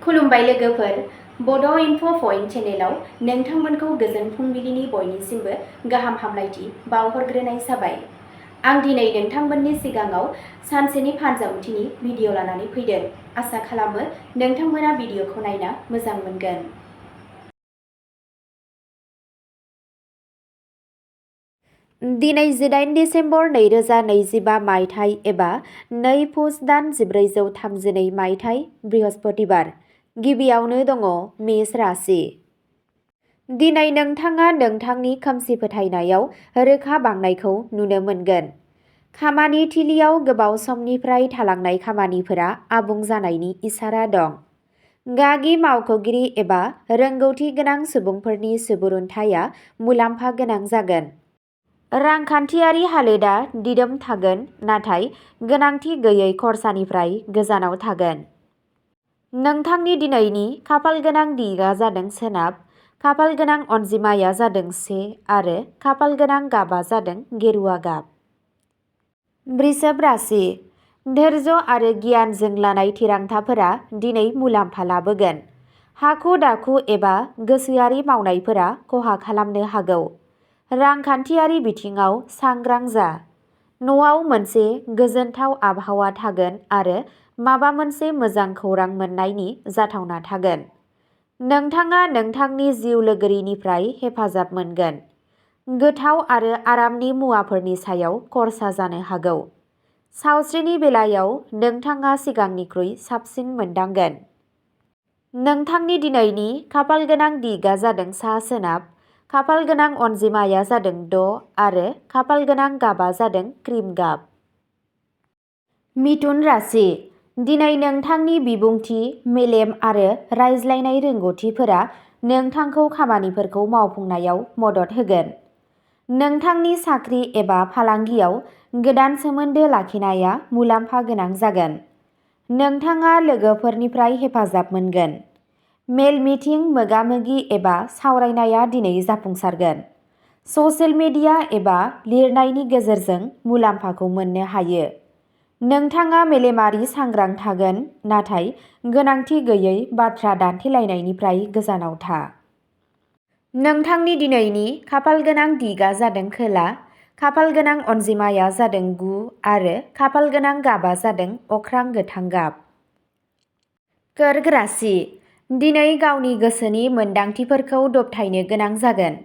खुलुमबाय लोगोफोर, बड' इनफ' पइन्ट चेनेलाव नोंथांमोनखौ गोजोन फुंबिलिनि बयनिसिमबो गाहाम हामलायथि बावहरग्रोनाय जाबाय। आं दिनै नोंथांमोननि सिगाङाव सानसेनि फानजामुथिनि भिडिअ लानानै फैदों। आसा खालामो नोंथांमोना भिडिअखौ नायना मोजां मोनगोन। दिनै 18 डिसेम्बर 2025 मायथाइ एबा 2 पुस दान 1432 मायथाइ बृहस्पतिबार। गिबियावनो दङ मेष राशि। दिनै नोंथाङा नोंथांनि खोमसि फोथायनायाव रोखा बांनायखौ नुनो मोनगोन। खामानि थिलियाव गोबाव समनिफ्राय थालांनाय खामानिफोरा आबुं जानायनि इसारा दं। गागि मावख'गिरि एबा रोंगौथि गोनां सुबुंफोरनि सुबुरुनथाया मुलाम्फा गोनां जागोन। रांखान्थियारि हालोदा दिदोम थागोन, नाथाय गोनांथि गैयै खरसानिफ्राय गोजानाव थागोन। नोंथांनि दिनैनि खाफाल गोनां दिगा जादों सोनाब, खाफाल गोनां अनजिमाया जादों 1 आरो खाफाल गोनां गाबा जादों गेरुवा गाब। वृषभ राशि। धैर्य आरो गियानजों लानाय थिरांथाफोरा दिनै मुलाम्फा लाबोगोन। हाखु-दाखु एबा गोसोआरि मावनायफोरा खहा खालामनो हागौ। रांखान्थियारि बिथिङाव सांग्रां जा। न'आव मोनसे गोजोनथाव आबहावा थागोन आरो माबा मोनसे मोजां खौरां मोन्नायनि जाथावना थागोन। नोंथाङा नोंथांनि जिउ लोगोरिनिफ्राय हेफाजाब मोनगोन। गोथाव आरो आरामनि मुवाफोरनि सायाव खरसा जानो हागौ। सावस्रिनि बेलायाव नोंथाङा सिगांनिख्रुइ साबसिन मोनदांगोन। नोंथांनि दिनैनि खाफाल गोनां दिगा जादों सा-सोनाब, खाफाल गोनां अनजिमाया जादों 6 आरो खाफाल गोनां गाबा जादों क्रिम गाब। मिथुन राशि। दिनै नोंथांनि बिबुंथि, मेलेम आरो रायज्लायनाय रोंग'थिफोरा नोंथांखौ खामानिफोरखौ मावफुंनायाव मदद होगोन। नोंथांनि साख्रि एबा फालांगियाव गोदान सोमोन्दो लाखिनाया मुलाम्फा गोनां जागोन। नोंथाङा लोगोफोरनिफ्राय हेफाजाब मोनगोन। मेल-मिथिं, मोगा-मोगि एबा सावरायनाया दिनै जाफुंसारगोन। ससियेल मिडिया एबा लिरनायनि गेजेरजों मुलाम्फाखौ मोननो हायो। नोंथाङा मेलेमारि सांग्रां थागोन, नाथाय गोनांथि गैयै बाथ्रा दान्थेलायनायनिफ्राय गोजानाव था। नोंथांनि दिनैनि खाफाल गोनां दिगा जादों खोला, खाफाल गोनां अनजिमाया जादों 9 आरो खाफाल गोनां गाबा जादों अख्रां गोथां गाब। कर्क राशि। दिनै गावनि गोसोनि मोनदांथिफोरखौ दबथायनो गोनां जागोन।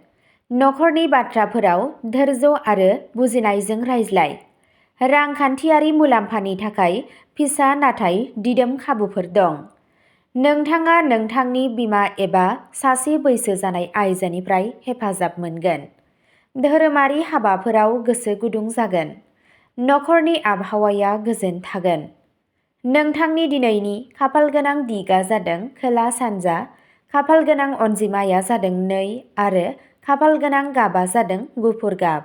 नखरनि बाथ्राफोराव धैर्य आरो बुजिनायजों रायज्लाय। रांखान्थियारि मुलाम्फानि थाखाय फिसा नाथाय दिदोम खाबुफोर दं। नोंथाङा नोंथांनि बिमा एबा सासे बैसो जानाय आइजोनिफ्राय हेफाजाब मोनगोन। धोरोमारि हाबाफोराव गोसो गुदुं जागोन। नखरनि आबहावाया गोजोन थागोन। नोंथांनि दिनैनि खाफाल गोनां दिगा जादों खोला-सानजा, खाफाल गोनां अनजिमाया जादों 2 आरो खाफाल गोनां गाबा जादों गुफुर गाब।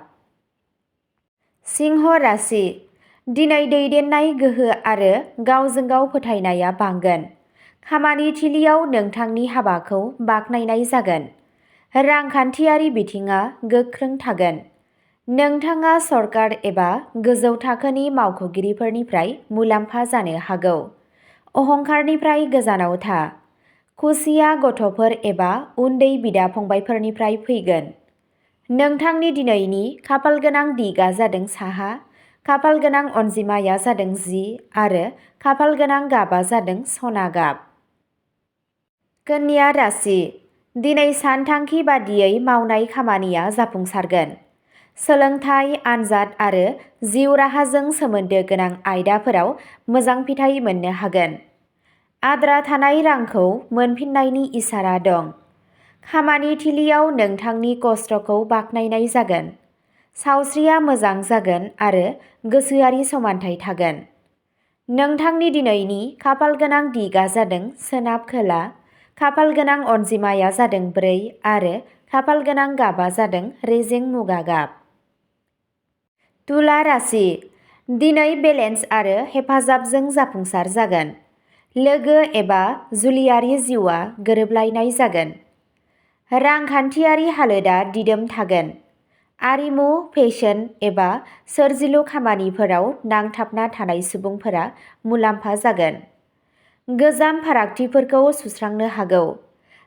सिंह राशि। दिनै दैदेननाय गोहो आरो गावजों गाव फोथायनाया बांगोन। खामानि थिलियाव नोंथांनि हाबाखौ बाख्नायनाय जागोन। रांखान्थियारि बिथिङा गोख्रों थागोन। नोंथाङा सरकार एबा गोजौ थाखोनि मावख'गिरिफोरनिफ्राय मुलाम्फा जानो हागौ। अहंकारनिफ्राय गोजानाव था। खुसिया गथ'फोर एबा उन्दै बिदा-फंबायफोरनिफ्राय फैगोन। नोंथांनि दिनैनि खाफाल गोनां दिगा जादों साहा, खाफाल गोनां अनजिमाया जादों 10 आरो खाफाल गोनां गाबा जादों सना गाब। कन्या राशि। दिनै सानथांखि बादियै मावनाय खामानिया जाफुंसारगोन। सोलोंथाइ, आनजाद आरो जिउ राहाजों सोमोन्दो गोनां आयदाफोराव मोजां फिथाय मोननो हागोन। आद्रा थानाय रांखौ मोनफिन्नायनि इसारा दं। खामानि थिलियाव नोंथांनि खस्थ'खौ बाख्नायनाय जागोन। सावस्रिया मोजां जागोन आरो गोसोआरि समानथाय थागोन। नोंथांनि दिनैनि खाफाल गोनां दिगा जादों सोनाब-खोला, खाफाल गोनां अनजिमाया जादों 4 आरो खाफाल गोनां गाबा जादों रेजें मुगा गाब। तुला राशि। दिनै बेलेन्स आरो हेफाजाबजों जाफुंसार जागोन। लोगो एबा जुलियारि जिउआ गोरोबलायनाय जागोन। रांखान्थियारि हालोदा दिदोम थागोन। आरिमु, फेशन एबा सोरजिलु खामानिफोराव नांथाबना थानाय सुबुंफोरा मुलाम्फा जागोन। गोजाम फारागथिफोरखौ सुस्रांनो हागौ।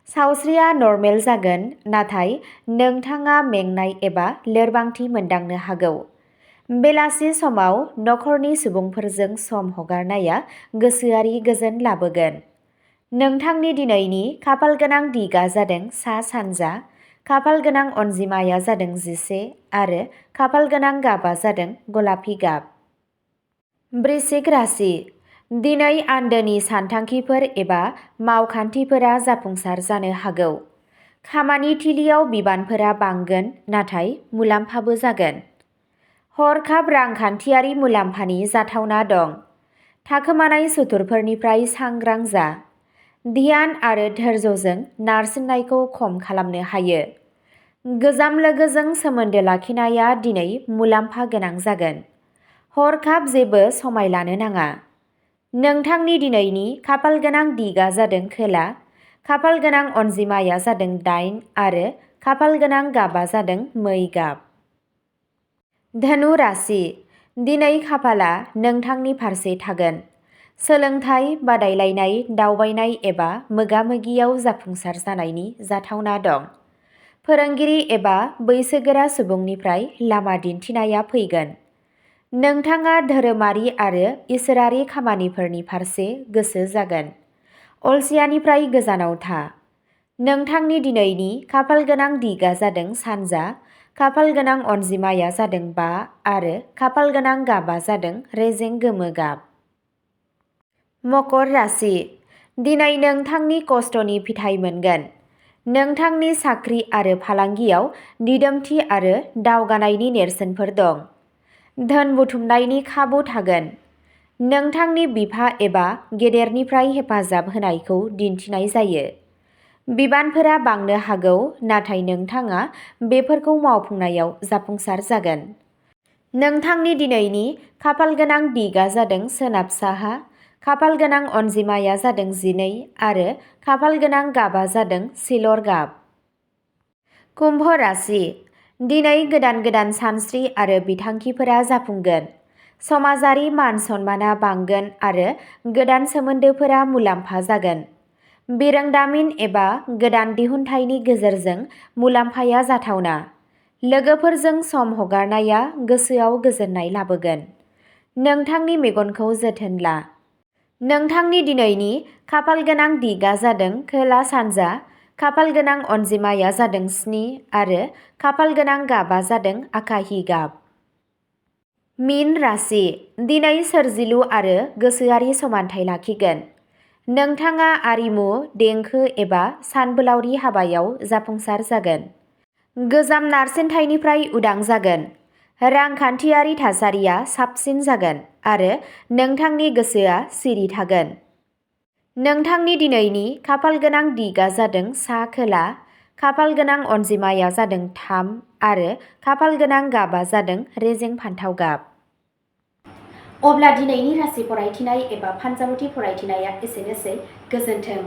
सावस्रिया नर्मेल जागोन, नाथाय नोंथाङा मेंनाय एबा लोरबांथि मोनदांनो हागौ। बेलासि समाव नखरनि सुबुंफोरजों सम हगारनाया गोसोआरि गोजोन लाबोगोन। नोंथांनि दिनैनि खाफालगोनां दिगा जादों सा-सानजा, खाफालगोनां अनजिमाया जादों 11 आरो खाफालगोनां गाबा जादों गलापि गाब। वृश्चिक राशि। दिनै आन्दोनि सानथांखिफोर एबा मावखान्थिफोरा जाफुंसार जानो हागौ। खामानि थिलियाव बिबानफोरा बांगोन, नाथाय मुलाम्फाबो जागोन। हरखाब रांखान्थियारि मुलाम्फानि जाथावना दं। थाखोमानाय सुथुरफोरनिफ्राय सांग्रां जा। ध्यान आरो धैर्यजों नारसिननायखौ खम खालामनो हायो। गोजाम लोगोजों सोमोन्दो लाखिनाया दिनै मुलाम्फा गोनां जागोन। हरखाब जेबो समाय लानो नाङा। नोंथांनि दिनैनि खाफालगोनां दिगा जादों खोला, खाफालगोनां अनजिमाया जादों 8 आरो खाफालगोनां गाबा जादों मै गाब। धनु राशि। दिनै खाफाला नोंथांनि फारसे थागोन। सोलोंथाइ, बादायलायनाय, दावबायनाय एबा मोगा-मोगियाव जाफुंसार जानायनि जाथावना दं। फोरोंगिरि एबा बैसोगोरा सुबुंनिफ्राय लामा दिन्थिनाया फैगोन। नोंथाङा धोरोमारि आरो इसोरारि खामानिफोरनि फारसे गोसो जागोन। अलसियानिफ्राय गोजानाव था। नोंथांनि दिनैनि खाफालगोनां दिगा जादों सानजा, खाफालगोनां अनजिमाया जादों 5 आरो खाफालगोनां गाबा जादों रेजें गोमो गाब। मकर राशि। दिनै नोंथांनि खस्थ'नि फिथाइ मोनगोन। नोंथांनि साख्रि आरो फालांगियाव दिदोमथि आरो दावगानायनि नेरसोनफोर दं। धोन बुथुमनायनि खाबु थागोन। नोंथांनि बिफा एबा गेदेरनिफ्राय हेफाजाब होनायखौ दिन्थिनाय जायो। बिबानफोरा बांनो हागौ, नाथाय नोंथाङा बेफोरखौ मावफुंनायाव जाफुंसार जागोन। नोंथांनि दिनैनि खाफालगोनां दिगा जादों सोनाब-साहा, खाफालगोनां अनजिमाया जादों 12 आरो खाफालगोनां गाबा जादों सिलर गाब। कुम्भ राशि। दिनै गोदान सानस्रि आरो बिथांखिफोरा जाफुंगोन। समाजारि मान-सन्माना बांगोन आरो गोदान सोमोन्दोफोरा मुलाम्फा जागोन। बिरोंदामिन एबा गोदान दिहुनथायनि गेजेरजों मुलाम्फाया जाथावना। लोगोफोरजों सम हगारनाया गोसोआव गोजोननाय लाबोगोन। नोंथांनि मेगनखौ जोथोन ला। नोंथांनि दिनैनि खाफालगोनां दिगा जादों खोला-सानजा, खाफालगोनां अनजिमाया जादों 7 आरो खाफालगोनां गाबा जादों आखाहि गाब। मीन राशि। दिनै सोरजिलु आरो गोसोआरि समानथाय लाखिगोन। नोंथाङा आरिमु, देंखो एबा सानबोलावरि हाबायाव जाफुंसार जागोन। गोजाम नारसिनथायनिफ्राय उदां जागोन। रांखान्थियारि थासारिया साबसिन जागोन आरो नोंथांनि गोसोआ सिरि थागोन। नोंथांनि दिनैनि खाफालगोनां दिगा जादों सा-खोला, खाफालगोनां अनजिमाया जादों 3 आरो खाफालगोनां गाबा जादों रेजें फान्थाव गाब। अब्ला दिनैनि राशि फरायथिनाय एबा फानजामुथि फरायथिनाया एसेनोसै। गोजोन्थों।